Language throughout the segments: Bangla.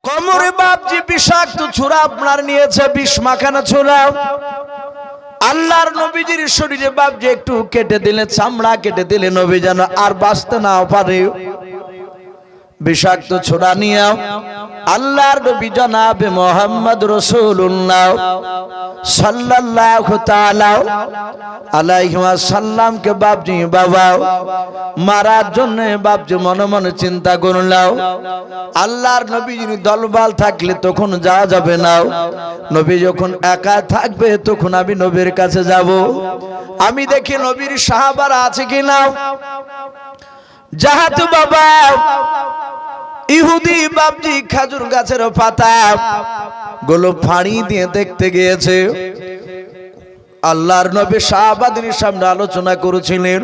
কোমরে বাপজি বিষাক্ত ছোরা আপনার নিয়েছে, বিষ মাখানো ছোরা। আল্লাহর নবীজির শরীরে বাপজি একটু কেটে দিলে, চামড়া কেটে দিলে নবী যেন আর বাঁচতে না পারে। বিষাক্ত ছোরা নিয়ে আল্লাহর নবী জনাবে মুহাম্মদ রাসূলুল্লাহ সাল্লাল্লাহু তাআলা আলাইহি ওয়াসাল্লামকে বাপজি বাবা মারার জন্য বাপজি মনে মনে চিন্তা করলাম, আল্লাহর নবীর দলবল থাকলে তখন যাওয়া যাবে না, নবী যখন একা থাকবে তখন আমি নবীর কাছে যাব। আমি দেখি নবীর সাহাবারা আছে কিনা। যাহাতে বাবা ইহুদি বাপজি খেজুর গাছের পাতা গুলো ফাড়ি দিয়ে দেখতে গিয়েছে। আল্লাহর নবী সাহাবাদের সামনে আলোচনা করেছিলেন।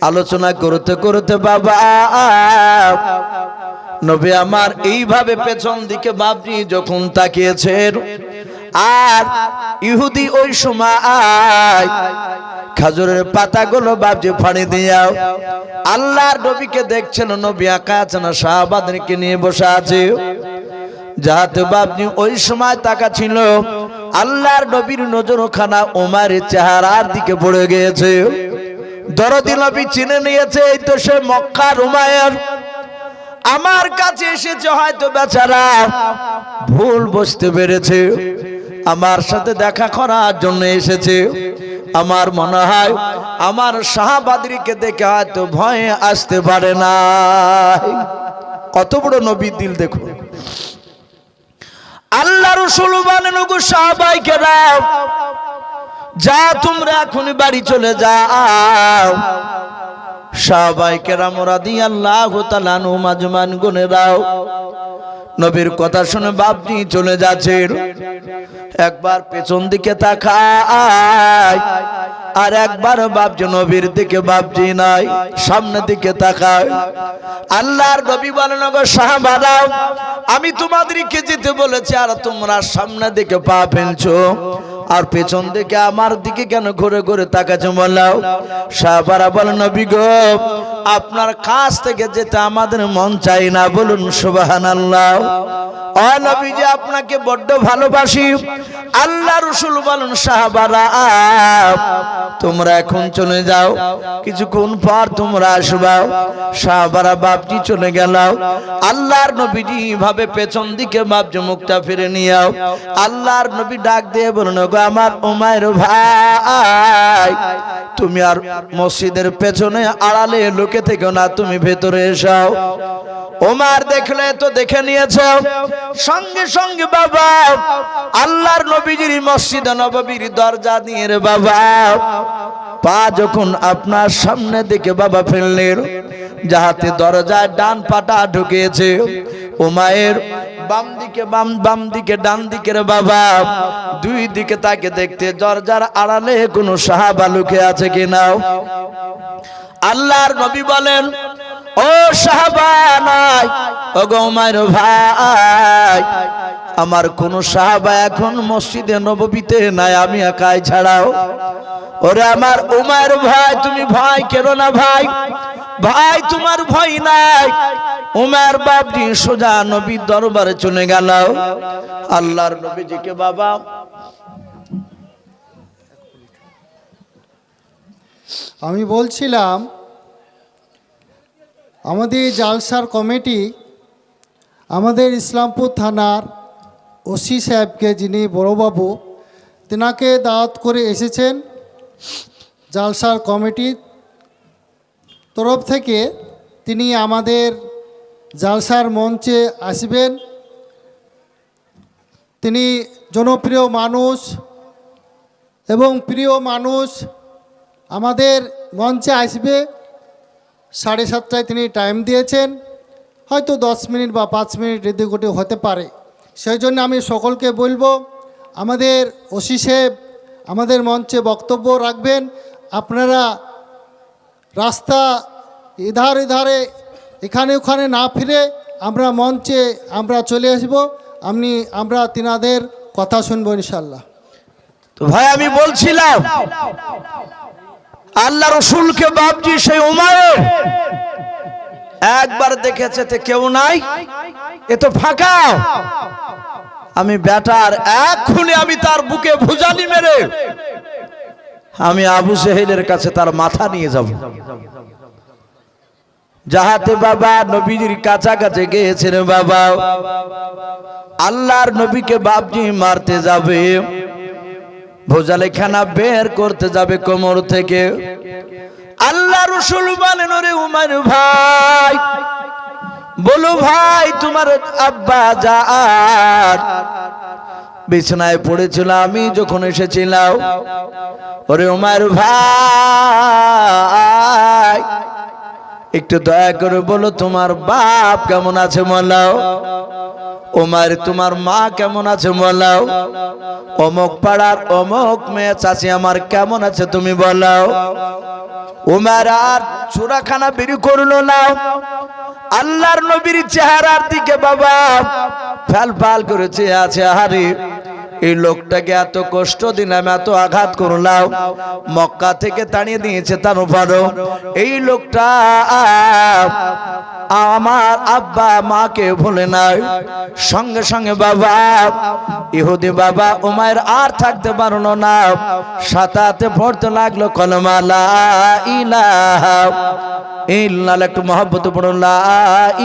আলোচনা করতে করতে বাবা নবী আমার এইভাবে পেছন দিকে বাপজি যখন তাকিয়েছেন, আর ইহুদি ওই সময় খেজুরের পাতাগুলো বাপজি ফাড়ি দিয়া আল্লাহর নবীকে দেখছেন। নবী একা আছেন, সাহাবাদেরকে নিয়ে বসে আছে। যাহাতে বাপজি ওই সময় তাকাচ্ছিল, আল্লাহর নবীর নজরখানা ওমরের চেহারার দিকে পড়ে গিয়েছে। দরদি নবী চিনে নিয়েছে, এই তো সে মক্কার উমায়ের। আমার কাছে এসেছে, হয়তো বেচারা ভুল বুঝতে পেরেছে, আমার সাথে দেখা করার জন্য এসেছে। আমার মনে হয় আমার সাহাবাদেরকে দেখে হয়তো ভয়ে আসতে পারে না। কত বড় নবীর দিল দেখুন। আল্লাহ রাসূল বলেন, ওগো সাহাবাইকেরা, যা তোমরা এখনই বাড়ি চলে যাও। সাহাবাইকেরাম রাদিয়াল্লাহু তাআলা আনহুম আজমাইন গুনেরাও নবীর কথা শুনে বাপজি চলে যাচ্ছেন। একবার পেছন দিকে তাকায়, আর একবার বাপজি নবীর দিকে বাপজি নাই, সামনের দিকে তাকায়। আল্লাহর নবী বলেন, ওগো সাহাবারা, আমি তোমাদেরকে যেতে বলেছি, আর তোমরা সামনের দিকে পা ফেলছো, আর পেছন দিকে আমার দিকে কেন ঘুরে ঘুরে তাকাচ্ছো বলাও? সাহাবারা বলেন, নবী গো, আপনার কাছ থেকে যেতে আমাদের মন চাই না, বলুন সুবহানাল্লাহ। ও নবীজি, আপনাকে বড্ড ভালোবাসি। আল্লাহ রাসূল বলেন, সাহাবারা, তোমরা এখন চলে যাও, কিছুক্ষণ পর তোমরা আসবা। সাহাবারা বাপজি চলে গেল। আল্লাহর নবীজি ভাবে পেছন দিকে বাপজি মুখটা ফিরে নিও। আল্লাহর নবী ডাক দিয়ে বলেন, গো আমার উমাইর ভাই, তুমি আর মসজিদের পেছনে আড়ালে লুকে থেকো না, তুমি ভেতরে এসো। ওমর দেখলে তো দেখে নিয়েছে, সঙ্গে সঙ্গে বাবা আল্লাহর নবীজির মসজিদ নববীর দরজা দিয়ে রে বাবা পা যখন আপনার সামনে দিকে বাবা ফেললেন, যাহাতে দরজায় ডান পাটা ঢুকেছে, ওমায়ের বাম দিকে বাম দিকে ডান দিকে রে বাবা দুই দিকে তাকে দেখতে দরজার আড়ালে কোনো সাহাবা লুকে আছে কিনা। আল্লাহর নবী বলেন, ও সাহাবা নাই, ও গো উমাইর ভাই, আমার কোন সাহাবা এখন মসজিদে নববীতে নাই, আমি একাই ছাড়াও। ওরে আমার উমাইর ভাই, তুমি ভয় কেন না ভাই, ভাই তোমার ভয় নাই। উমার বাপজি সোজা নবীর দরবারে চলে গেল। আল্লাহর নবীজিকে বাবা আমি বলছিলাম, আমাদের জালসার কমিটি আমাদের ইসলামপুর থানার ওসি সাহেবকে, যিনি বড়বাবু, তেনাকে দাওয়াত করে এসেছেন। জালসার কমিটির তরফ থেকে তিনি আমাদের জালসার মঞ্চে আসবেন। তিনি জনপ্রিয় মানুষ এবং প্রিয় মানুষ, আমাদের মঞ্চে আসবে। 7:30টায় তিনি টাইম দিয়েছেন, হয়তো 10 মিনিট বা 5 মিনিট এদিকে হতে পারে। সেই জন্য আমি সকলকে বলবো, আমাদের ওসি সাহেব আমাদের মঞ্চে বক্তব্য রাখবেন। আপনারা রাস্তা এধারে এখানে ওখানে না ফিরে আমরা মঞ্চে আমরা চলে আসবো, আমরা তিনাদের কথা শুনবো ইনশাল্লাহ। তো ভাই আমি বলছিলাম, আল্লাহ রাসূলকে বাপজি সেই উমাইর একবার দেখেছে, তে কেউ নাই। এ তো ফাঁকা। আমি বেটার এক্ষুনি আমি তার বুকে ভুজালি মেরে আমি আবু জেহেলের কাছে তার মাথা নিয়ে যাব। যাহাতে বাবা নবীজির কাছাকাছি গিয়েছেন বাবা, আল্লাহর নবীকে বাপজি মারতে যাবে, ভুজালিখানা বের করতে যাবে কোমর থেকে। আল্লাহ রাসূল বলেন, ওরে উমর ভাই, বলো ভাই তোমার আব্বা জান বিছানায় পড়েছিল আমি যখন এসেছিলাম। ওরে উমর ভাই একটু দয়া করে বলো তোমার বাপ কেমন আছে বলো। ওমর তোমার মা কেমন আছে বলো। অমুক পাড়ার অমুক মেয়ে চাচি আমার কেমন আছে তুমি বলো। ওমর আর চোরাখানা বেরি করলো না, আল্লাহর নবীর চেহারার দিকে বাবা ফাল ফাল করেছে আছে। আরে এই লোকটাকে এত কষ্ট দিলাম, এত আঘাত করলাম, মক্কা থেকে তাড়িয়ে দিয়েছে, তার উপরও এই লোকটা আমার আব্বা মাকে ভুলে নাই। সঙ্গে সঙ্গে বাবা ইহুদি বাবা উমাইর আর থাকতে পারলো না, সাথে পড়তে লাগলো কলমা লা ইলাহা ইল্লাল্লাহ। একটু মহব্বত পড়ো, লা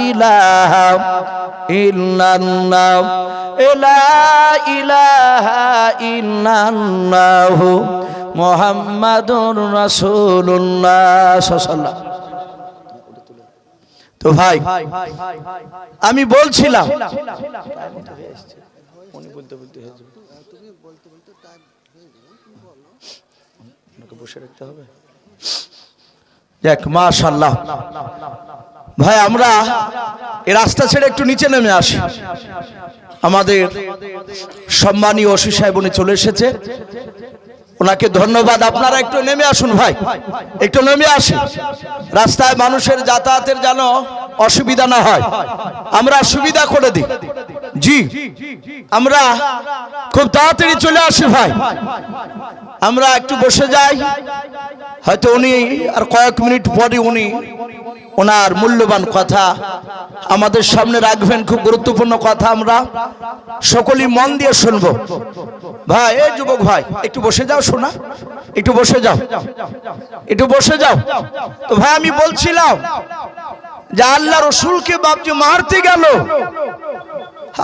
ইলাহা ইল্লাল্লাহ, লা ইলাহা ইল্লাল্লাহু মুহাম্মাদুর রাসূলুল্লাহ সাল্লাল্লাহু। তো ভাই আমি বলছিলাম বসে রাখতে হবে। দেখ মাশাআল্লাহ ভাই, আমরা এই রাস্তা ছেড়ে একটু নিচে নেমে আসি। আমাদের সম্মানীয় ওসি সাহেব উনি চলে এসেছে, ওনাকে ধন্যবাদ। আপনারা একটু নেমে আসুন ভাই, একটু নেমে আসুন। রাস্তায় মানুষের যাতায়াতের যেন অসুবিধা না হয়, আমরা সুবিধা করে দিই। জি আমরা খুব তাড়াতাড়ি চলে আসি ভাই, আমরা একটু বসে যাই। হয়তো উনি আর কয়েক মিনিট পরে উনি ওনার মূল্যবান কথা আমাদের সামনে রাখবেন, খুব গুরুত্বপূর্ণ কথা, আমরা সকলেই মন দিয়ে শুনবো। ভাই এই যুবক ভাই একটু বসে যাও, শোনা একটু বসে যাও, একটু বসে যাও। তো ভাই আমি বলছিলাম যে আল্লাহ রসুলকে বাপজি মারতে গেল,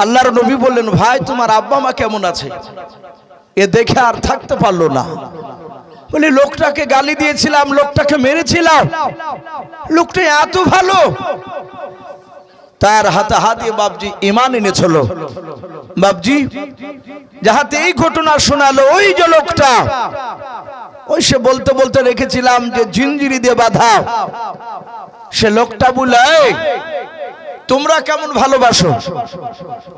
আল্লাহর নবী বললেন ভাই তোমার আব্বা মা কেমন আছে। এ দেখে আর থাকতে পারলো না, বলে লোকটাকে গালি দিয়েছিলাম, লোকটাকে মেরেছিলাম, লোকটা এত ভালো, তার হাতে হাত দিয়ে বাপজি ঈমান এনেছিল। বাপজি যাহাতে এই ঘটনা শোনালো, ওই যে লোকটা, ওই সে বলতে বলতে রেখেছিলাম যে জিঞ্জিরি দিয়ে বাঁধা, সে লোকটা বলে তোমরা কেমন ভালোবাসো,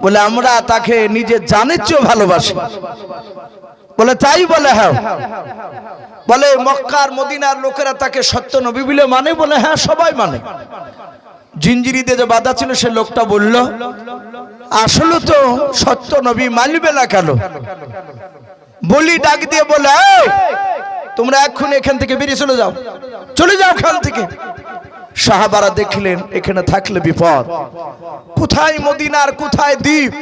বলে আমরা তাকে নিজে জানের চেয়েও ভালোবাসি। বলে তাই, বলে হ্যাঁ। বলে মক্কার মদিনার লোকেরা তাকে সত্য নবী বলে মানে, বলে হ্যাঁ সবাই মানে। জিঞ্জিরি দিয়ে যে বাঁধা ছিল সে লোকটা বলল আসলে তো সত্য নবী মানবে না কেন। বলি ডাক দিয়ে বলে তোমরা এক্ষুনি এখান থেকে বেরিয়ে চলে যাও, চলে যাও এখান থেকে। সাহাবারা দেখলেন এখানে থাকলে বিপদ, কোথায় মদিনার কোথায় দ্বীপ,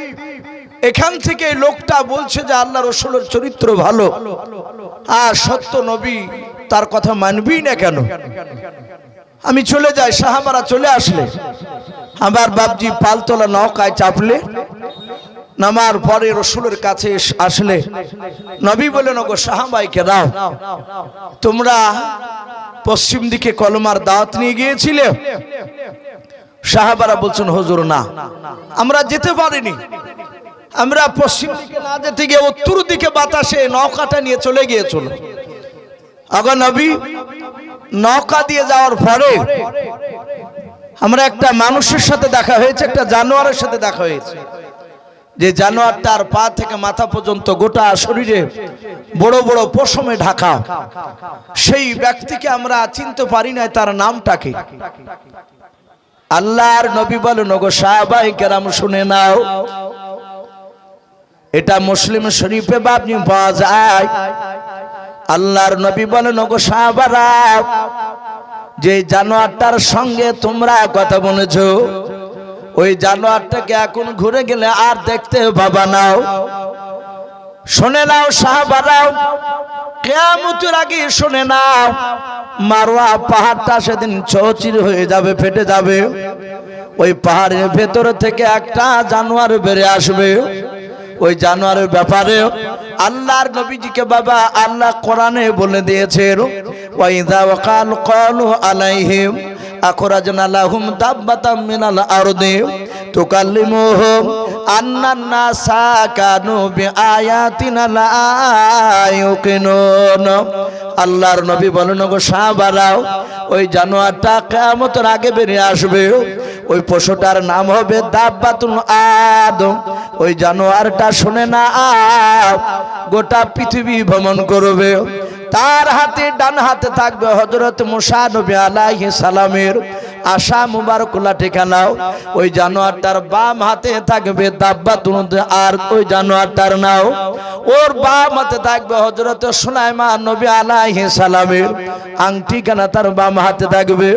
এখান থেকে লোকটা বলছে যে আল্লাহ রাসূলের চরিত্র ভালো আর সত্য নবী, তার কথা মানবি না কেন। আমি চলে যাই। সাহাবারা চলে আসলে আমার বাপজি পালতোলা নৌকায় চাপলে, নামার পরে রাসূলের কাছে আসলে নবী বলেন ওগো সাহাবাইকে দাও, তোমরা পশ্চিম দিকে কলমার দাওয়াত নিয়ে গিয়েছিলে। সাহাবারা বলছেন হুজুর না, আমরা যেতে পারিনি, আমরা পশ্চিম দিকে না যেতে গিয়ে উত্তর দিকে বাতাসে নৌকাটা নিয়ে চলে গিয়েছিল। আগো নবী নৌকা দিয়ে যাওয়ার পরে আমরা একটা মানুষের সাথে দেখা হয়েছে, একটা জানোয়ারের সাথে দেখা হয়েছে, যে জানোয়ারটার পা থেকে মাথা পর্যন্ত গোটা শরীরে বড় বড় পশমে ঢাকা। সেই ব্যক্তিকে আমরা চিনতে পারি না, তার নামটা কি। আল্লাহর নবী বলেন ওগো সাহাবায়ে কেরাম শুনে নাও, এটা মুসলিম শরীফে বাপনি পাওয়া যায়। আল্লাহর নবী বলেন ওগো সাহাবারা, যে জানোয়ারটার সঙ্গে তোমরা কথা বলেছো ওই জানোয়ারটাকে এখন ঘুরে গেলে আর দেখতে পাবা নাও। শুনে নাও সাহাবারাও, কিয়ামতের আগে শুনে নাও, মারওয়া পাহাড়টা সেদিন চৌচির হয়ে যাবে, ফেটে যাবে। ওই পাহাড়ের ভেতর থেকে একটা জানোয়ার বেরিয়ে আসবে। ওই জানোয়ারের ব্যাপারে আল্লাহর নবীজিকে বাবা আল্লাহ কোরআনে বলে দিয়েছেন, ওয়াইযা ওয়াকাল ক্বালু আলাইহিম আখরাজনা লাহুম দাব্বাতাম মিনাল আরদি তুকাল্লিমুহুম আন্নান নাসা কানু বিআয়াতিনা লা ইউকিনুন। আল্লাহর নবী বলেন, গো সাহাবারাও, ওই জানোয়ারটা কিয়ামতের আগে বেরিয়ে আসবে। ওই পশুটার নাম হবে দাব্বাতুল আদম। ওই জানোয়ারটা শুনে না গোটা পৃথিবী ভ্রমণ করবে। তার হাতে ডান হাতে থাকবে হযরত মুসা নবী আলাইহিস সালামের আশা মুবারক ঠিকানাও। ওই জানোয়ারটার বাম হাতে থাকবে দাব্বাতুল, আর ওই জানোয়ারটার নাও ওর বাম হাতে থাকবে হযরত সুলাইমান নবী আলাইহিস সালামের আংটি কানা তার বাম হাতে থাকবে।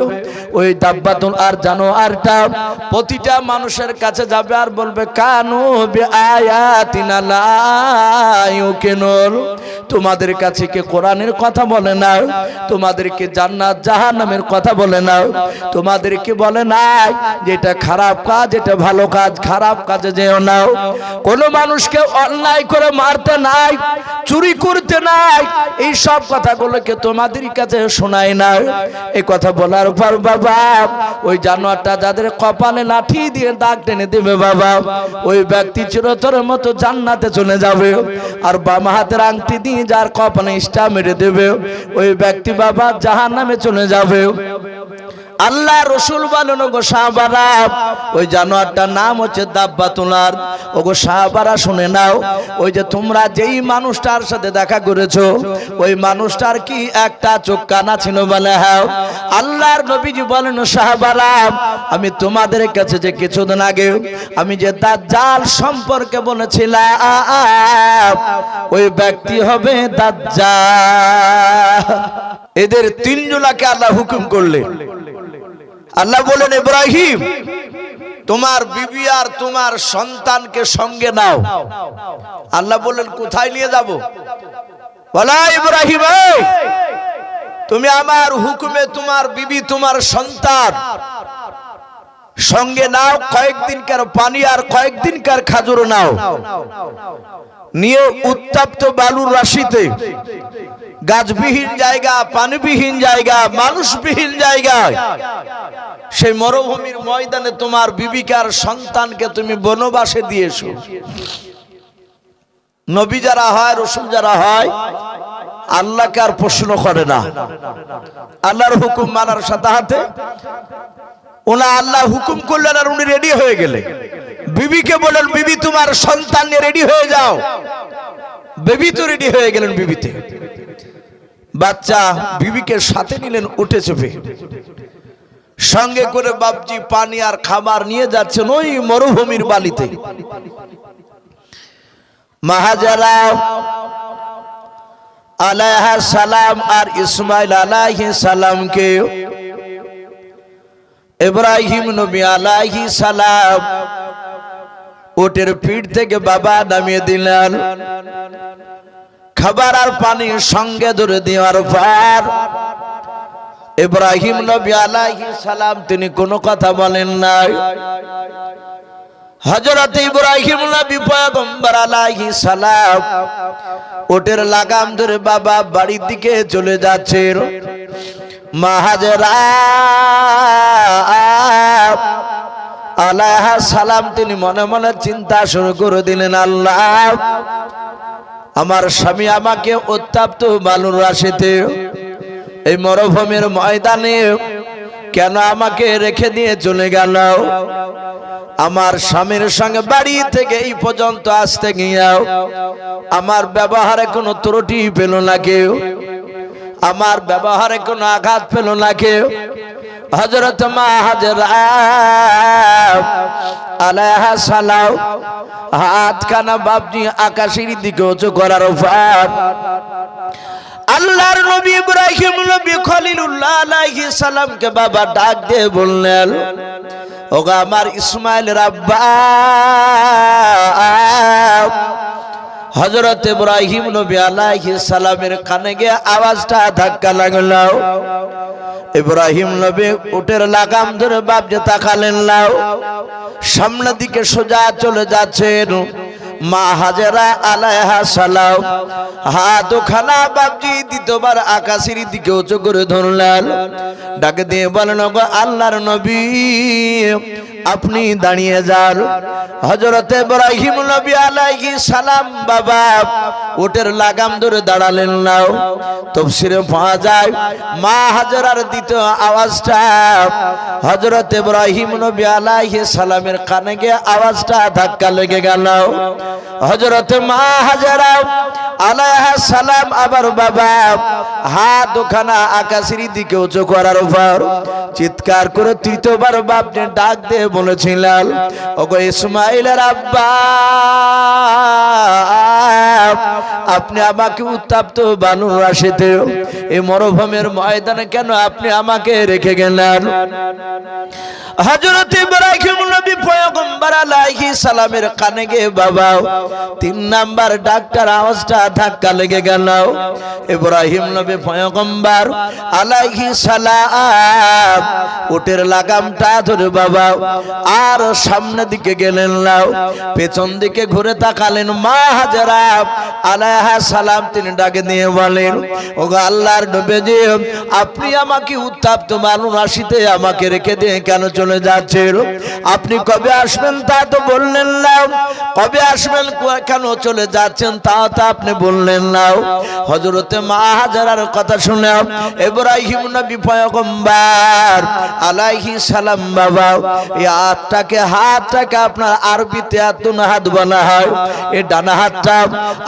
ওই দাব্বাতুল আর জানোয়ারটা প্রতিটা মানুষের কাছে যাবে আর বলবে, কানু বিআয়াতিনা লা ইউকিনুন। তোমাদের কাছে কি কোরআনের কথা বলে না? তোমাদেরকে জান্নাত জাহান্নামের কথা বলে না? তোমাদেরকে বলে নাই যে এটা খারাপ কাজ, এটা ভালো কাজ, খারাপ কাজে যেও না। কোন মানুষকে অন্যায় করে মারতে নাই, চুরি করতে নাই, এই সব কথাগুলোকে তোমাদের কাছে শোনায় না। এই কথা বলার পর বাবা ওই জানোয়ারটা যাদের কপালে লাঠি দিয়ে দাগ টেনে দেবে বাবা, ওই ব্যক্তি চিরতরের মতো জান্নাতে চলে যাবে। আর বাম হাতের আংটি দিয়ে যার কপালে স্টার মেরে দেবে, ওই ব্যক্তি বাবা জাহান্নামে চলে যাবে। আল্লাহ রসুল বলেন, গো সাহাবারা, ওই জানোয়ারটার নাম হচ্ছে দাব্বাতুল আরদ। ও গো সাহাবারা শুনে নাও, ওই যে তোমরা যেই মানুষটার সাথে দেখা করেছো, ওই মানুষটার কি একটা চোখ কানা ছিল? বলে হ্যাঁ। আল্লাহর নবীজি বলেন, সাহাবারা, আমি তোমাদের কাছে যে কিছুদিন আগে আমি যে দাজ্জাল সম্পর্কে বলেছিলাম, ওই ব্যক্তি হবে দাজ্জাল। এদের তিনজনকে আল্লাহ হুকুম করলেন। আল্লাহ বলেন, ইব্রাহিম, তোমার বিবি আর তোমার সন্তানকে সঙ্গে নাও। আল্লাহ বলেন, কোথায় নিয়ে যাব? বলা, ইব্রাহিম, তুমি আমার হুকুমে তোমার বিবি তোমার সন্তান সঙ্গে নাও, কয়েকদিনকার পানি আর কয়েকদিনকার খাজুর নাও, নিয়ে উত্তপ্ত বালুর রাশিতে, গাছবিহীন জায়গা, পানিবিহীন জায়গা, মানুষবিহীন জায়গায়, সেই মরুভূমির ময়দানে তোমার বিবিকার সন্তানকে তুমি বনবাসে দিয়েছো। নবী যারা হয়, রসুল যারা হয়, আল্লাহকে আর প্রশ্ন করে না। আল্লাহর হুকুম মানার সাথে সাথে ওনা আল্লাহ হুকুম করলেন আর উনি রেডি হয়ে গেলে। বিবিকে বলেন, বিবি তোমার সন্তান নিয়ে রেডি হয়ে যাও। বিবি তো রেডি হয়ে গেলেন। বিবিতে বাচ্চা বিবিকে সাথে নিলেন, উঠে চেপে সঙ্গে করে বাপজি পানি আর খাবার নিয়ে যাচ্ছেন ওই মরুভূমির বালিতে। মাহাজারা আলাইহিস সালাম আর ইসমাইল আলাইহিস সালামকে ইব্রাহিম নবী আলাইহিস সালাম উটের পিঠ থেকে বাবা নামিয়ে দিলেন। খাবার আর পানি সঙ্গে ধরে দেওয়ার পর ইব্রাহিম নবী আলাইহিস সালাম তিনি কোনো কথা বলেন নাই। হযরত ইব্রাহিম নবী পয়গম্বর আলাইহিস সালাম উটের লাগাম ধরে বাবা বাড়ির দিকে চলে যাচ্ছেন। মা হাজেরা আলাইহিস সালাম তিনি মনে মনে চিন্তা শুরু করে দিলেন, আল্লাহ, আমার স্বামী আমাকে উত্তপ্ত বালুর রাশিতে এই মরুভূমির ময়দানে কেন আমাকে রেখে দিয়ে চলে গেল? আমার স্বামীর সঙ্গে বাড়ি থেকে এই পর্যন্ত আসতে গিয়েও আমার ব্যবহারে কোনো ত্রুটি পেল না কেউ, আমার ব্যবহারে কোনো আঘাত পেল না কেউ। হযরত মা হাজেরা আলাইহিস সালাম হাত কানা বাপজি আকাশের দিকে উঁচু করার পর আল্লাহর নবী ইব্রাহিম নবী খলিলুল্লাহ আলাইহিস সালামকে বাবা ডাক দিয়ে বললেন, ওগো আমার ইসমাইলের আব্বা হযরত ইব্রাহিম নবী আলাইহিস সালামের কানে গিয়ে আওয়াজটা ধাক্কা লাগলো। ইব্রাহিম নবী উটের লাগাম ধরে বাপজি তাকালেন, লাও সামনের দিকে সোজা চলে যাচ্ছেন। মা হাজেরা আলাইহা সালাম হাত খানা বাপজি দ্বিতীয়বার আকাশের দিকে উঁচু করে ধরলেন, ডাকে দিয়ে বলেন, ওগো আল্লাহর নবী আপনি দাঁড়িয়ে যান। হযরত ইব্রাহিম নবী আলাইহিস সালাম বাবা উটের লাগাম ধরে দাঁড়ালেন। নাও তাফসীরে পাওয়া যায় মা হাজেরার দ্বিতীয় আওয়াজটা হযরত ইব্রাহিম নবী আলাইহিস সালামের কানে গিয়ে আওয়াজটা ধাক্কা লেগে গেল। হযরত মা হাজেরা আলাইহিস সালাম আবার বাবা হাত দুখানা আকাশের দিকে উঁচু করার পর চিৎকার করে তৃতীয়বার বাপকে ডাক দিয়ে বলেছিলেন, ওগো ইসমাইলের আব্বা আপনি আমাকে উত্তপ্ত বানু রাশিতে এই মরুভূমির ময়দানে কেন আপনি আমাকে রেখে গেলেন? হযরত ইব্রাহিম নবী পয়গম্বর আলাইহিস সালামের কানে গিয়ে বাবা তিন নাম্বার ডাক্তার আওয়াজটা ধাক্কা লেগে গেল। ইব্রাহিম নবী পয়গম্বর আলাইহিস সালাম উটের লাগামটা ধরে বাবা আর সামনের দিকে গেলেন, লাও পেছন দিকে ঘুরে তাকালেন। মা হাজেরা আলাইহিস সালাম তিনি ডাকে দিয়ে বলেন, ওগো আল্লাহর নবীজি আপনি আমাকে উত্তপ্ত বানু রাশিতে আমাকে রেখে দিয়ে কেন চলে যাচ্ছেন? আপনি কবে আসবেন তা তো বললেন না, কবে আসবেন কেন চলে যাচ্ছেন তা তো আপনি বললেন না। হযরত মা হাজেরার কথা শুনে ইব্রাহিম নবী পয়গম্বর আলাইহিস সালাম বাবা এই হাতটাকে আপনার আরবিতে আতুন হাত বলা হয়। এই ডানা হাতটা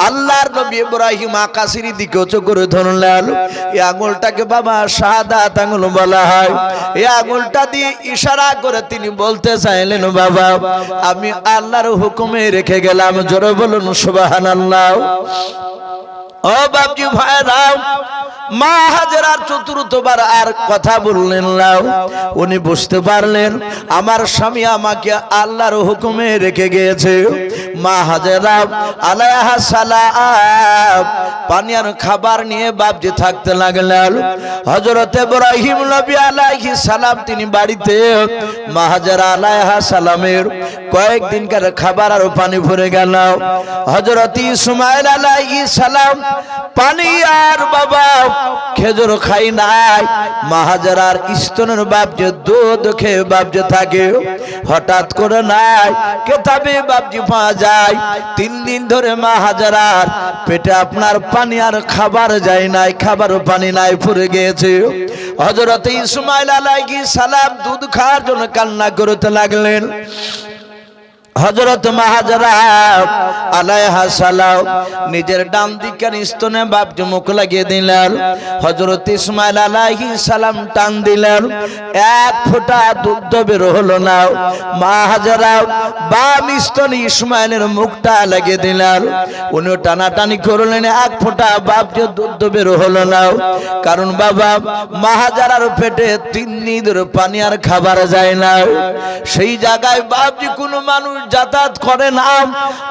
আল্লাহর নবী ইব্রাহিম আকাশের দিকে উঁচু করে ধরলেন। এই আঙুলটাকে বাবা শাহাদাত আঙুল বলা হয়। এই আঙুলটা দিয়ে ইশারা করে তিনি বলতে চাইলেন, বাবা আমি আল্লাহর হুকুমে রেখে গেলাম। জোরে বলুন সুবহানাল্লাহ। ও বাপজি ভাইরা, মা হাজেরার চতুর্থবার আর কথা বললেন না। উনি বুঝতে পারলেন আমার স্বামী আমাকে আল্লাহর হুকুমে রেখে গিয়েছে। মা হাজেরা আলাইহিস সালাম পানি আর খাবার নিয়ে বাপজি থাকতে লাগলেন। হযরত ইব্রাহিম নবী আলাইহিস সালাম তিনি বাড়িতে মা হাজেরা আলাইহিস সালামের কয়েকদিনকার খাবার আর পানি ভরে গেল। হযরত ইসমাইল আলাইহিস সালাম পানি আর বাবা খেজুর খাই নাই। মা হাজেরার স্তনের বাপ যে দুধ খেয়ে বাপ যে থাকে, হঠাৎ করে নাই কেতাবে বাপজি পাওয়া যায় 3 দিন ধরে মা হাজেরার পেটে আপনার পানি আর খাবার যায় নাই, খাবার পানি নাই পড়ে গিয়েছে। হযরত ইসমাইল আলাইহিস সালাম দুধ খাওয়ার জন্য কান্না করতে লাগলেন। হযরত মা হাজেরা আলাইহিস সালাম নিজের ডান দিকের স্তনে বাপজি মুখ লাগিয়ে দিলেন। হযরত ইসমাইল আলাইহিস সালাম টান দিলেন, এক ফোঁটা দুধ বের হলো না। মা হাজেরা বাম স্তনে ইসমাইলের মুখটা লাগিয়ে দিলেন। উনি টানাটানি করলেন, এক ফোঁটা বাপজি দুধ বের হলো না। কারণ বাবা মা হাজেরার পেটে 3 দিন ধরে পানি আর খাবার যায় না। সেই জায়গায় বাপজি কোনো মানুষ যাতায়াত করে না।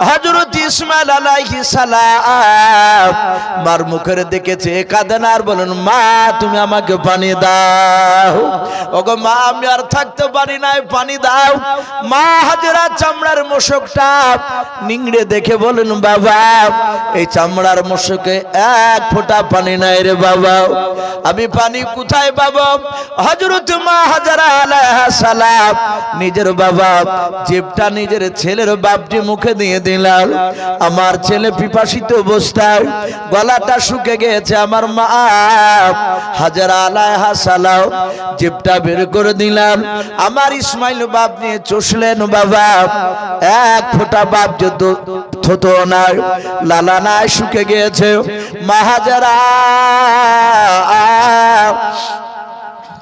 হযরত ইসমাইল আলাইহিস সালাম মার মুখের দিকে চেয়ে কাঁদেন আর বলেন, মা তুমি আমাকে পানি দাও। ওগো মা আমি আর থাকতে পারি না, পানি দাও। মা হাজেরা চামড়ার মশকটা নিংড়ে দেখে বলেন, বাবা এই চামড়ার মশকে এক ফোঁটা পানি নাই রে বাবা, আমি পানি কোথায় পাবো? হযরত মা হাজেরা আলাইহিস সালাম নিজের বাবা জিভটা নিজের ছেলের বাপজি মুখে দিয়ে দিলেন। আমার ছেলে পিপাসিত অবস্থায় গলাটা শুকে গেছে, আমার মা হাজেরা আলাইহিস সালাম জিভটা বের করে দিলেন। আমার ইসমাইল বাপ নিয়ে চষলেন, বাবা এক ফোঁটা বাপ যে থতো নাই, লালা নাই, শুকে গিয়েছে। মা হাজেরা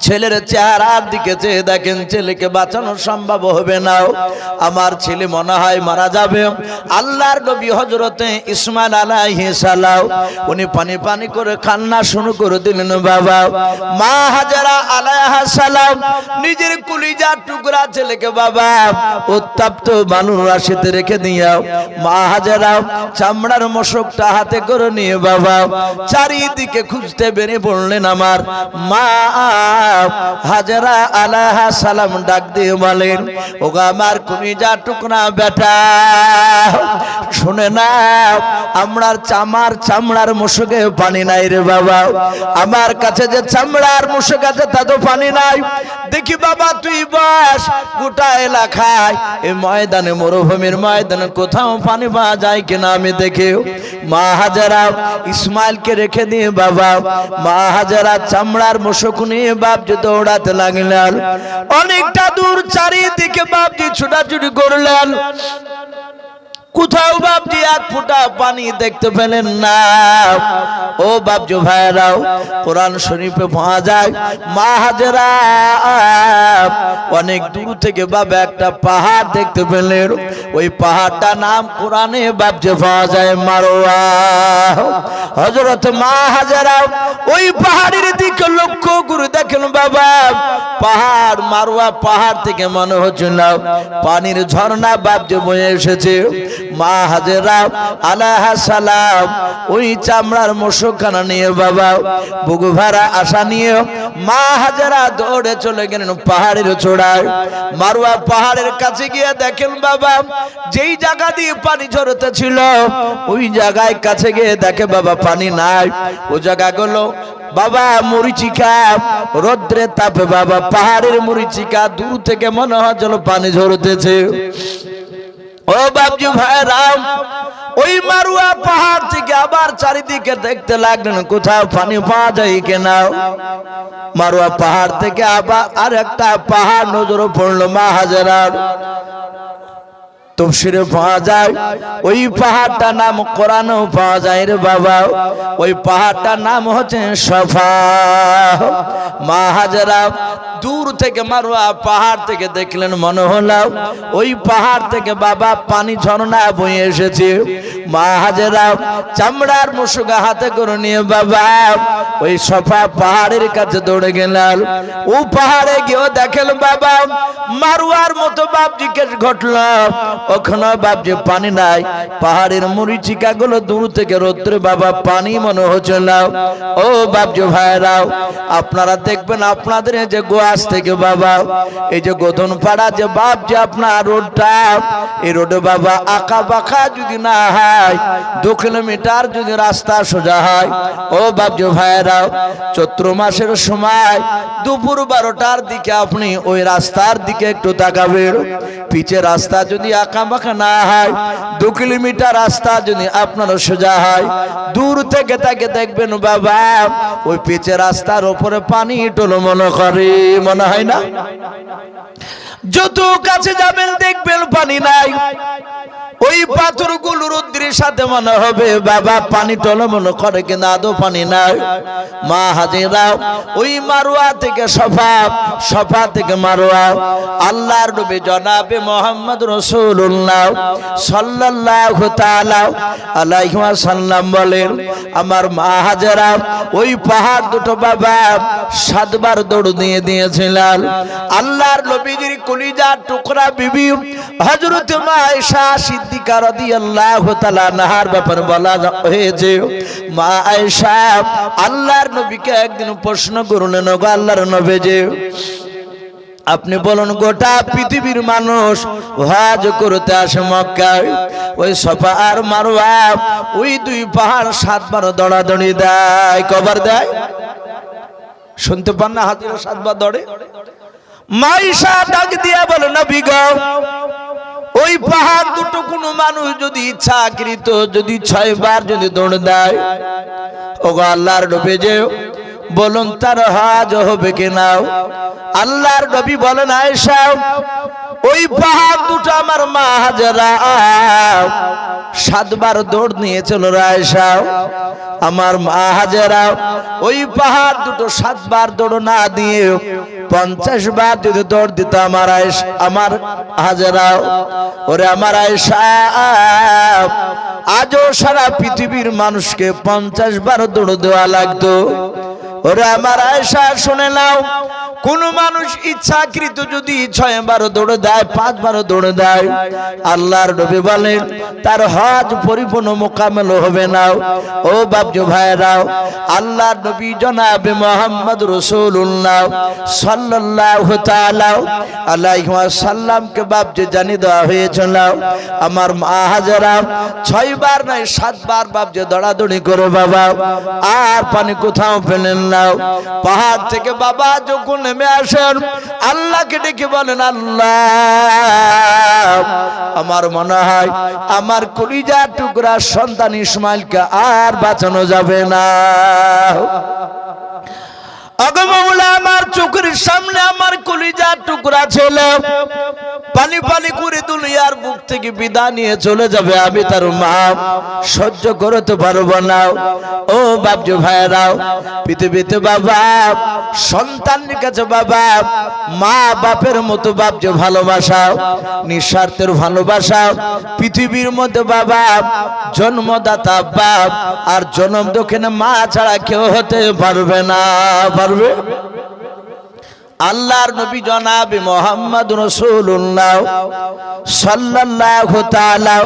ছেলের চেহারার দিকে চেয়ে দেখেন ছেলেকে বাঁচানো সম্ভব হবে না, আমার ছেলে মনে হয় মারা যাবে। আল্লাহর নবী হযরতে ইসমাইল আলাইহিস সালাম উনি পানি পানি করে কান্না শুরু করে দিলেন। বাবা মা হাজেরা আলাইহিস সালাম নিজের কলিজার টুকরা ছেলেকে বাবা উত্তপ্ত বালুর রাশিতে রেখে দিয়া মা হাজেরা চামড়ার মশকটা হাতে করে নিয়ে বাবা চারিদিকে খুঁজতে বেরিয়ে পড়লেন। আমার মা হাজেরা আলাইহিস সালাম ডাক দিয়ে বলেন, ওগো আমার কলিজার টুকরা বেটা, শুনে না, আমরার চামড়ার মশকে পানি নাই রে বাবা, আমার কাছে যে চামড়ার মশক আছে তাতে পানি নাই। দেখি বাবা তুই বস, গোটা এলাকায় এই ময়দানে মরুভূমির ময়দানে কোথাও পানি পাওয়া যায় কিনা আমি দেখি। মা হাজেরা ইসমাইলকে রেখে দিয়ে বাবা মা হাজেরা চামড়ার মশক নিয়ে বাপজি দৌড়াতে লাগলেন। অনেকটা দূর চারিদিকে বাপজি ছুটাছুটি করলেন, কোথাও বাপজি এক ফোঁটা পানি দেখতে পেলেন না। ও বাপজি ভাইরাও, কোরআন শরীফে পাওয়া যায় মা হাজেরা অনেক দূর থেকে বাবা একটা পাহাড় দেখতে পেলেন। ওই পাহাড়টার নাম কোরআনে বাপজি পাওয়া যায় মারওয়া। হযরত মা হাজেরা ওই পাহাড়ের দিকে লক্ষ্য করে দেখেন বাবা পাহাড় মারওয়া পাহাড় থেকে মনে হচ্ছিল পানির ঝর্ণা বাপজি বয়ে এসেছে। মা হাজেরা আলাইহিস সালাম ওই চামড়ার মশকখানা নিয়ে বাবা বুকু ভরা আশা নিয়ে মা হাজেরা দৌড়ে চলে গেলেন পাহাড়ের চূড়ায়। মারওয়া পাহাড়ের কাছে গিয়ে দেখেন বাবা যেই জায়গা দিয়ে পানি ঝরতে ছিল ওই জায়গায় কাছে গিয়ে দেখে বাবা পানি নাই। ওই জায়গাগুলো বাবা মরিচিকা, রৌদ্রে তাপে বাবা পাহাড়ের মরিচিকা, দূর থেকে মনে হয় যেন পানি ঝরতেছে। ও বাপজি ভাইরাম, ওই মারওয়া পাহাড় থেকে আবার চারিদিকে দেখতে লাগলেন কোথাও পানি পাওয়া যায় কিনা। মারওয়া পাহাড় থেকে আবার আর একটা পাহাড় নজরে পড়লো মা হাজেরার। তাফসীরে পাওয়া যায় ওই পাহাড়টার নাম কোরআনেও পাওয়া যায় রে বাবা, ওই পাহাড়টার নাম হচ্ছে সফা। মা হাজেরা দূর থেকে মারওয়া পাহাড় থেকে দেখলেন, মনে হলো ওই পাহাড় থেকে বাবা পানি ঝর্ণা বয়ে এসেছে। মা হাজেরা চামড়ার মশক হাতে করে নিয়ে বাবা ওই সফা পাহাড়ের কাছে দৌড়ে গেলেন। ও পাহাড়ে গিয়ে দেখেন বাবা মারওয়ার মতো বাপজিকে ঘটল, ওখানে বাপজি পানি নাই, পাহাড়ের মরিচিকা গুলো দূর থেকে রৌদ্রে বাবা পানি মনে হচ্ছিল। ও বাপজি ভাইরাও, আপনারা দেখবেন আপনাদের যে গোয়াস থেকে বাবা এই যে গোধন পাড়া যে বাপজি আপনার রোডটা, এই রোডে বাবা আঁকা বাঁকা যদি না হয় 2 কিলোমিটার যদি রাস্তা সোজা হয়, ও বাপজি ভাইরাও চৈত্র মাসের সময় দুপুর 12টার দিকে আপনি ওই রাস্তার দিকে একটু তাকাবেন, পিছে রাস্তা যদি আঁকা বাঁকা না হয় 2 কিলোমিটার রাস্তা যদি আপনার সোজা হয়, দূর থেকে তাকে দেখবেন বাবা ওই পিছে রাস্তার উপরে পানি টলমল করে, মনে হয় না? যত কাছে যাবেন দেখবেন পানি নাই। ওই পাথরগুলো রৌদ্রের সাথে মনে হবে বাবা পানি টলমল করে, কিন্তু আদৌ পানি নাই। মা হাজেরা ওই মারওয়া থেকে সফা, সফা থেকে মারওয়া আল্লাহর নবী জনাবে মুহাম্মদ রাসূলুল্লাহ সাল্লাল্লাহু তাআলা আলাইহি ওয়াসাল্লাম বলেন, আমার মা হাজেরা ওই পাহাড় দুটো বাবা 7 বার দৌড় দিয়ে দিয়েছিলেন। আল্লাহর নবীর কলিজার টুকরা বিবি হযরত মা আয়েশা সিদ্দিকা রাদিয়াল্লাহু তাআলা আনহার ব্যাপারে বলা হয়েছে, মা আয়েশা আল্লাহর নবীকে একদিন প্রশ্ন করলেন, গো আল্লাহর নবী যে আপনি বলুন গোটা পৃথিবীর মানুষ হজ করতে আসে মক্কায়, ওই সফা আর মারওয়া ওই 2 পাহাড় 7 বার দৌড়াদৌড়ি দেয়, কবার দেয়? শুনতে পান না? হাজিরা 7 বার দৌড়ে। মাইশা ডাক দিয়া বলে, নবী গো ওই পাহাড় দুটো কোনো মানুষ যদি ইচ্ছাকৃত যদি 6 বার যদি দৌড় দেয়, ওগো আল্লাহর নবী যে বলুন তার হজ হবে কিনা? আল্লাহর নবী বলেন, আয়েশা ওই পাহাড় দুটো আমার মা হাজেরা 7 বার দৌড় নিয়ে চলো আয়েশা। আমার মা হাজেরা ওই পাহাড় দুটো 7 বার দৌড় না দিয়ে 50 বার যদি দৌড় দিত আমার হাজেরা, ওরে আমার আয়েশা, আজও সারা পৃথিবীর মানুষকে 50 বার দৌড় দেওয়া লাগতো। ওরে আমার আয়েশা শুনে নাও, কোন মানুষ ইচ্ছাকৃত যদি 6 বার দৌড়ে দেয়, 5 বার দৌড়ে দেয়, আল্লাহর নবী বলেন তার হজ পরিপূর্ণ মোকামেল হবে না। ও বাপজি ভাইরাও, আল্লাহর নবী জনাবে মুহাম্মদ রাসূলুল্লাহ সাল্লাল্লাহু তাআলা আলাইহি ওয়াসাল্লামকে বাপজি জানিয়ে দেওয়া হয়েছিল, আমার মা হাজেরা 6 বার নয় 7 বার বাপজি দৌড়াদৌড়ি করে বাবা, আর পানি কোথাও পেলেন না। পাহাড় থেকে বাবা যখন নেমে আসেন, আল্লাহকে ডেকে বলেন, আল্লাহ, আমার মনে হয় আমার কলিজার টুকরা সন্তান ইসমাইলকে আর বাঁচানো যাবে না। ওগো মাওলা, আমার চোখের সামনে আমার কলিজার টুকরা ছেলে পানি পানি করে দুনিয়ার বুক থেকে বিদায় নিয়ে চলে যাবে, আমি তার মা সহ্য করতে পারবো না। ও বাপজি ভাইরাও, পৃথিবীতে বাবা সন্তানের কাছে বাবা মা বাপের মতো বাপজি ভালোবাসা, নিঃস্বার্থের ভালোবাসা পৃথিবীর মধ্যে বাবা জন্মদাতা বাপ আর জন্ম দক্ষিণে মা ছাড়া কেউ হতে পারবে না। পারবে? আল্লাহর নবী জনাবে মুহাম্মদ রাসূলুল্লাহ সাল্লাল্লাহু তাআলা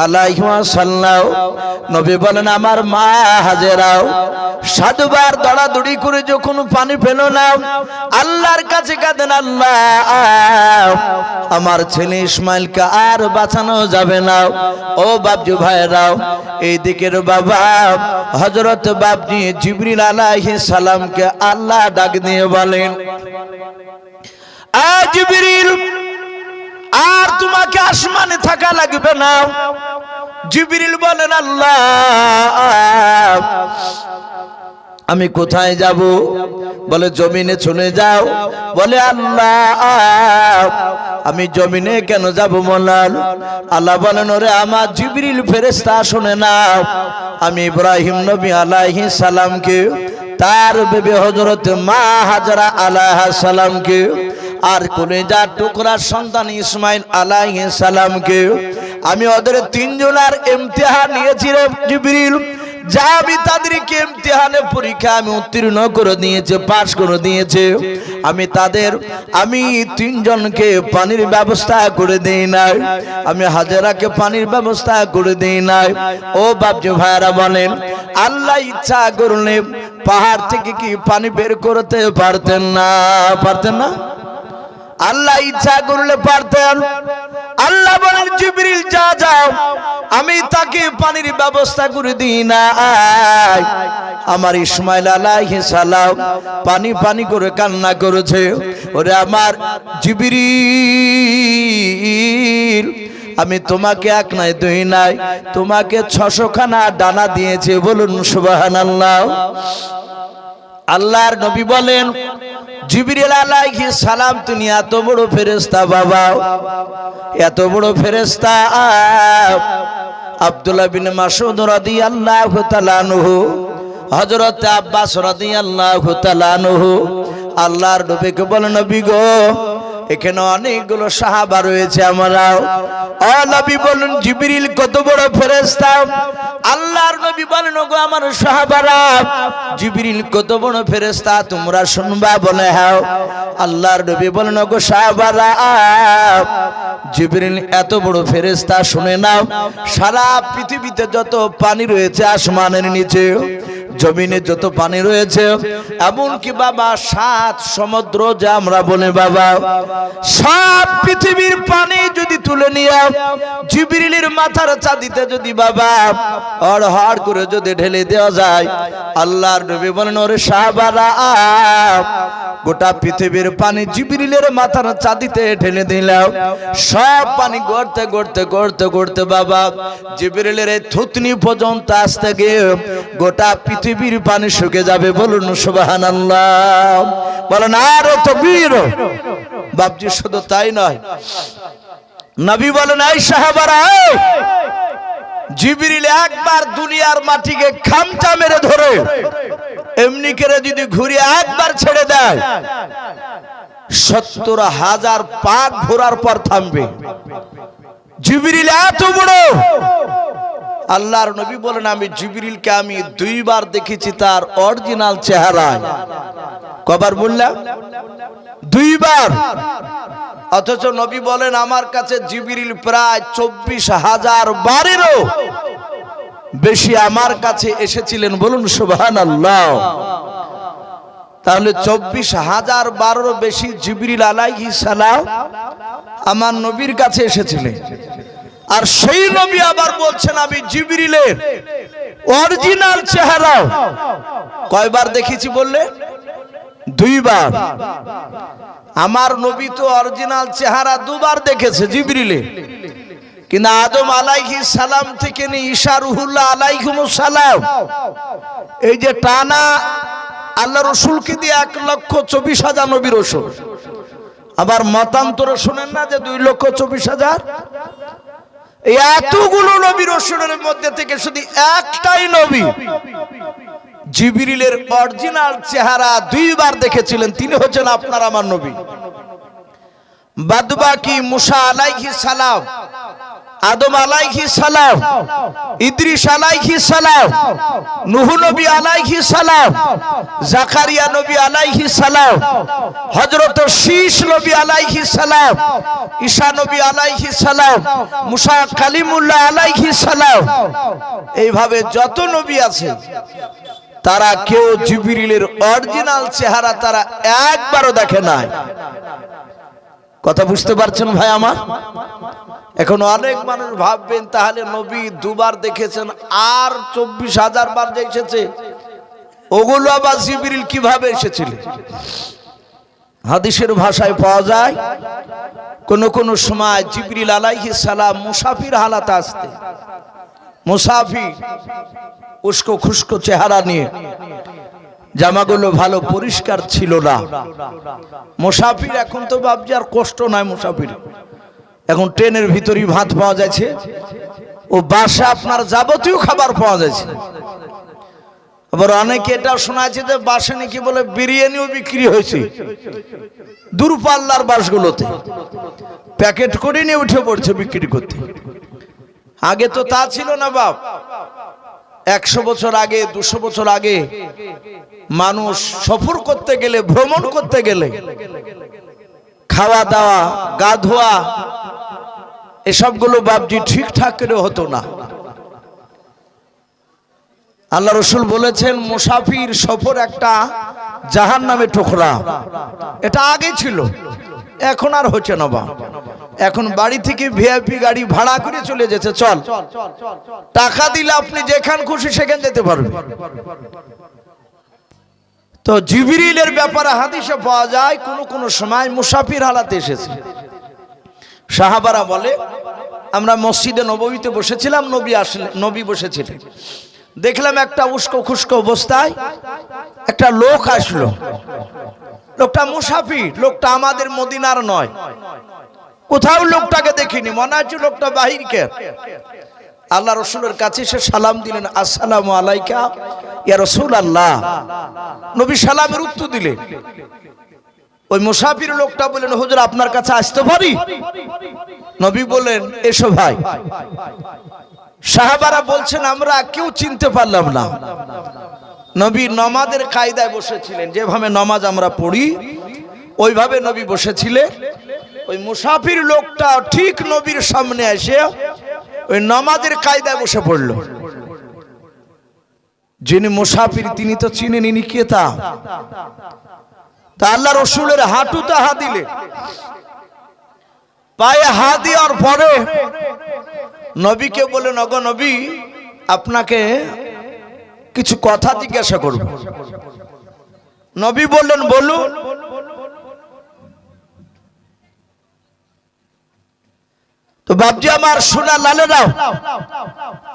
আলাইহি ওয়াসাল্লাম নবী বলেন, আমার মা হাজেরা 7 বার দৌড়াদৌড়ি করে যখন পানি পেল না, আল্লাহর কাছে কাঁদেন, আল্লাহ, আমার ছেলে ইসমাইলকে আর বাঁচানো যাবে না। ও বাপজি ভাইরাও, এই দিকের বাবা হযরত বাপজি জিবরিল আলাইহিস সালামকে আল্লাহ ডাক দিয়ে বলেন, জিবরিল, আর তোমাকে আসমানে থাকা লাগবে না। জিবরিল বলেন, আল্লাহ, আমি কোথায় যাব? বলে জমিনে চলে যাও। বলে আল্লাহ, আমি জমিনে কেন যাব মোলাল? আল্লাহ বলেন, ওরে আমার জিবরিল ফেরেশতা শুনে নাও, আমি ইব্রাহিম নবী আলাইহিস সালামকে, তার বেবি হযরত মা হাজরা আলাইহিস সালামকে, আর কলিজার টুকরা সন্তান ইসমাইল আলাইহিস সালামকে আমি ওদের 3 জনের ইমতিহান নিয়েছি রে জিবরিল। যা আমি তাদেরকে ইমতিহানে পরীক্ষা আমি উত্তীর্ণ করে দিয়েছে, পাস করে দিয়েছে। আমি 3 জনকে পানির ব্যবস্থা করে দেই নাই, আমি হাজেরাকে পানির ব্যবস্থা করে দেই নাই। ও বাপজি ভাইরা বলেন, আল্লাহ ইচ্ছা করলে পাহাড় থেকে কি পানি বের করতে পারতেন না? পারতেন না? আল্লাহ ইচ্ছা করলে পারতেন। আল্লাহ বলেন, জিবরিল যা যাও, আমি তাকে পানির ব্যবস্থা করে দিই না। আমার ইসমাইল আলাইহিস সালাম পানি পানি করে কান্না করেছে। ওরে আমার জিবরিল, আমি তোমাকে 1 নাই 2 নাই, তোমাকে 600 খানা ডানা দিয়েছে। বলুন সুবহানাল্লাহ। আল্লাহর নবী বলেন, জিবরিল আলাইহিস সালাম তুমি এত বড় ফেরেশতা বাবা, এত বড় ফেরেশতা। আব্দুল্লাহ বিন মাসউদ রাদিয়াল্লাহু তাআলা আনহু, হযরত আব্বাস রাদিয়াল্লাহু তাআলা আনহু আল্লাহর নবীকে বলেন, নবী গো, এখানে অনেকগুলো সাহাবা রয়েছে, আমরাও। ও নবী বলুন, জিবরিল কত বড় ফেরেশতা? আল্লাহর নবী বলেন, ওগো আমার সাহাবারা, জিবরিল কত বড় ফেরেশতা তোমরা শুনবা? বলে হ্যাঁ। আল্লাহর নবী বলেন, ওগো সাহাবারা, জিবরিল এত বড় ফেরেশতা, শুনে নাও, সারা পৃথিবীতে যত পানি রয়েছে, আসমানের নিচে জমিনে যত পানি রয়েছে, এমনকি বাবা 7 সমুদ্র যা আমরা বলে বাবা, সব পৃথিবীর পানি যদি তুলে নিয়ে জিবরিলের মাথার চাঁদিতে যদি বাবা হড় করে যদি ঢেলে দেওয়া যায়, আল্লাহর নবী বলেন, ওরে সাহাবারা, গোটা পৃথিবীর পানি জিবরিলের মাথার চাঁদিতে ঢেলে দিলাম। সব পানি গড়তে গড়তে গড়তে গড়তে বাবা জিবরিলের এই থুতনি পর্যন্ত আসতে গিয়ে গোটা পৃথিবীর পানি শুকে যাবে। বলুন সুবহানাল্লাহ। বলেন আরো তাকবীর। বাপজি শুধু তাই নয়, নবী বলেন, এই সাহাবারা, জিবরিল একবার দুনিয়ার মাটিকে খামচা মেরে ধরে এমনি করে যদি ঘুরে একবার ছেড়ে দেয় ৭০,০০০ পাক ঘোরার পর থামবে। জিবরিল এত বড়। আল্লাহর নবী বলেন আমি জিবরিলকে আমি ২ বার দেখেছি তার অরিজিনাল চেহারায়। কবার বললাম? ২ বার। অথচ নবী বলেন আমার কাছে জিবরিল প্রায় ২৪,০০০ বারেরও বেশি আমার কাছে এসেছিলেন। বলুন সুবহানাল্লাহ। তাহলে ২৪,০০০ বারেরও বেশি জিবরিল আলাইহিস সালাম আমার নবীর কাছে এসেছিলেন। আর সেই নবী আবার বলছেন আমি জিবরিলের অরিজিনাল চেহারা কয়বার দেখেছি বললে? ২ বার। আমার নবী তো অরিজিনাল চেহারা ২ বার দেখেছে জিবরিলের, কিন্তু আদম আলাইহিস সালাম থেকে নিয়ে ঈসা রুহুল্লাহ আলাইহিমুস সালাম এই যে টানা আল্লাহ রসুলকে দিয়ে ১,২৪,০০০ নবী রসুল। আবার মতান্তরে শুনেন না যে ২,২৪,০০০। এতগুলো নবী রসুলের মধ্যে থেকে শুধু একটাই নবী জিবরিলের অরিজিনাল চেহারা ২ বার দেখেছিলেন, তিনি হচ্ছেন আপনার আমার নবী। বাদবাকি মুসা আলাইহিস সালাম, আদম আলাইহিস সালাম, ইদ্রিস আলাইহিস সালাম, নূহ নবী আলাইহিস সালাম, জাকারিয়া নবী আলাইহিস সালাম, হযরত শীশ নবী আলাইহিস সালাম, ঈসা নবী আলাইহিস সালাম, মুসা কালিমুল্লাহ আলাইহিস সালাম, এইভাবে যত নবী আছে তারা কেউ জিবরিলের অরিজিনাল চেহারা তারা একবারও দেখে নাই। কথা বুঝতে পারছেন ভাই আমার? এখন অনেক মানুষ ভাববেন তাহলে নবী ২ বার দেখেছেন আর ২৪,০০০ বার যে এসেছে ওগুলো আবার জিবরিল কিভাবে এসেছিল? হাদিসের ভাষায় পাওয়া যায় কোন কোন সময় জিবরিল আলাইহিস সালাম মুসাফির হালাতে আসতে, মুসাফির উস্কো খুস্কো চেহারা নিয়ে, জামাগুলো ভালো পরিষ্কার ছিল না। মুসাফির এখন তো ভাবছি আর কষ্ট নাই মুসাফির, এখন ট্রেনের ভিতরেই ভাত পাওয়া যাচ্ছে, ও বাসে আপনার যাবতীয় খাবার পাওয়া যাচ্ছে। আবার অনেকে এটাও শোনা আছে যে বাসে নাকি বলে বিরিয়ানিও বিক্রি হয়েছে দূরপাল্লার বাসগুলোতে, প্যাকেট করে নিয়ে উঠে পড়ছে বিক্রি করতে। আগে তো তা ছিল না বাপ। ১০০ বছর আগে ২০০ বছর আগে মানুষ সফর করতে গেলে, ভ্রমণ করতে গেলে খাওয়া দাওয়া গা ধোয়া এসবগুলো বাপজি ঠিকঠাক করে হতো না। আল্লাহ রসুল বলেছেন মুসাফির সফর একটা জাহান্নামের টুকরা। এটা আগে ছিল, এখন আর হচ্ছে না বা। এখন বাড়ি থেকে ভিআইপি গাড়ি ভাড়া করে চলে যেতে, চল টাকা দিলে আপনি যেখান খুশি সেখানে যেতে পারবেন। তো জিবরিলের ব্যাপারে হাদিসে পাওয়া যায় কোন কোন সময় মুসাফির হালাতে এসেছে। সাহাবারা বলে আমরা মসজিদে নববীতে বসেছিলাম, নবী বসেছিলেন, দেখলাম একটা উস্কো খুস্কো অবস্থায় একটা লোক আসলো। লোকটা মুসাফির, লোকটা আমাদের মদিনার নয়, কোথাও লোকটাকে দেখিনি, মনে হচ্ছে লোকটা বাহিরকে। আল্লাহ রসুলের কাছে সে সালাম দিলেন, আসসালামু আলাইকা ইয়া রাসূলুল্লাহ। নবী সালামের উত্তর দিলেন। ওই মুসাফির লোকটা বললেন হুজুর আপনার কাছে আসতে পারি? নবী বললেন এসো ভাই। সাহাবারা বলছেন আমরা কেউ চিনতে পারলাম না। নবী নামাজের কায়দায় বসেছিলেন, যেভাবে নামাজ আমরা পড়ি ওইভাবে নবী বসেছিলেন। ওই মুসাফির লোকটা ঠিক নবীর সামনে এসে ওই নামাজের কায়দায় বসে পড়ল। যিনি মুসাফির তিনি তো চিনেনি কে তা। আল্লাহ রসুলের হাঁটুতে হাত দিলে, পায়ে হাত দেওয়ার পরে নবীকে বললেন ওগো নবী আপনাকে কিছু কথা জিজ্ঞাসা করব। নবী বললেন বলুন। তো বাপজি আমার সোনা লালেরাও,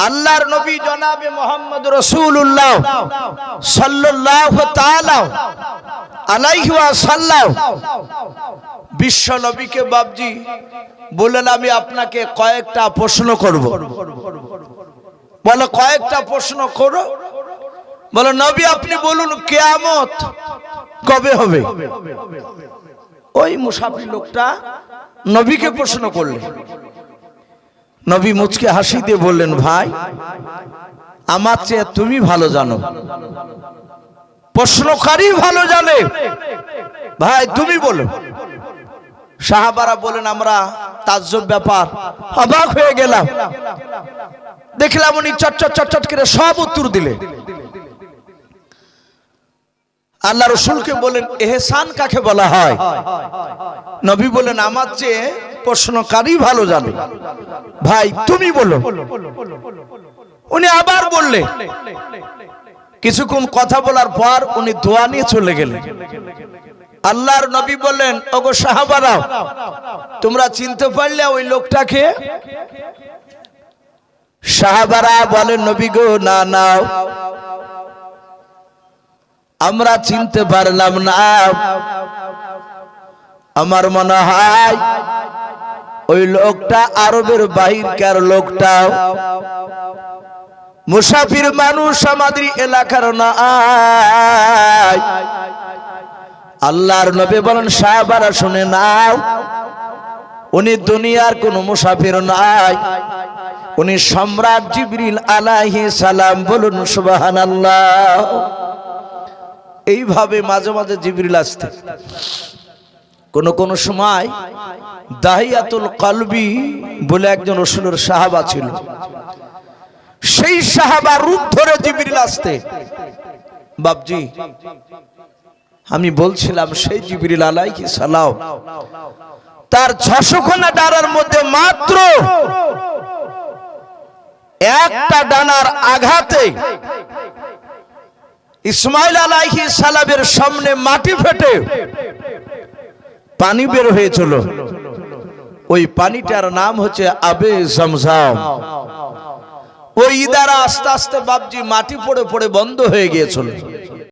আল্লাহর নবী জনাবে মুহাম্মদ রাসূলুল্লাহ সাল্লাল্লাহু তাআলা আলাইহি ওয়াসাল্লাম বিশ্ব নবীকে বাপজি বললেন আমি আপনাকে কয়েকটা প্রশ্ন করব। বলে কয়েকটা প্রশ্ন করো। বলে নবী আপনি বলুন কিয়ামত কবে হবে? ওই মুসাফির লোকটা নবীকে প্রশ্ন করলেন। নবী মুচকে হাসি দিয়ে বললেন, ভাই আমার চেয়ে তুমি ভালো জানো, প্রশ্নকারী ভালো জানে, ভাই তুমি বলো। সাহাবারা বলেন আমরা তাজ্জব ব্যাপার, অবাক হয়ে গেলাম। দেখলাম উনি চটচট চটচট করে সব উত্তর দিলে। আল্লাহ রসুলকে বলেন এহসান কাকে বলা হয়? নবী বলেন আমার চেয়ে প্রশ্নকারী ভালো জানে, ভাই তুমি বলো। উনি আবার বললেন। কিছুক্ষণ কথা বলার পর উনি দোয়া নিয়ে চলে গেলেন। আল্লাহর নবী বললেন, ওগো সাহাবারা তোমরা চিনতে পারলে ওই লোকটাকে? সাহাবারা বলেন, নবী গো না না আমরা চিনতে পারলাম না। আমার মনে হয় ওই লোকটা আরবের বাহিরকার লোকটা, মুসাফির মানুষ, আমাদের এলাকার না। আল্লাহর নবী বলেন সাহাবারা শুনে নাও, উনি দুনিয়ার কোন মুসাফির নাই, উনি সম্রাট জিবরিল আলাইহিস সালাম। বলুন সুবহানাল্লাহ। এইভাবে মাঝে মাঝে জিবরিল আসতেন। কোন সময় দাহিয়াতুল কলবি বলে একজন রাসূলের সাহাবা ছিল, সেই সাহাবা রূপ ধরে জিবরিল আসতে। বাপজি আমি বলছিলাম সেই জিবরিল আলাইহিস সালাম তার 600খানা ডানার মধ্যে মাত্র একটা ডানার আঘাতে ইসমাইল আলাইহিস সালামের সামনে মাটি ফেটে পানি বের হয়েছিল। ওই পানিটার নাম হচ্ছে আবে জমজম। ওই ইদারা আস্তে আস্তে বাপজি মাটি পড়ে পড়ে বন্ধ হয়ে গিয়েছিল।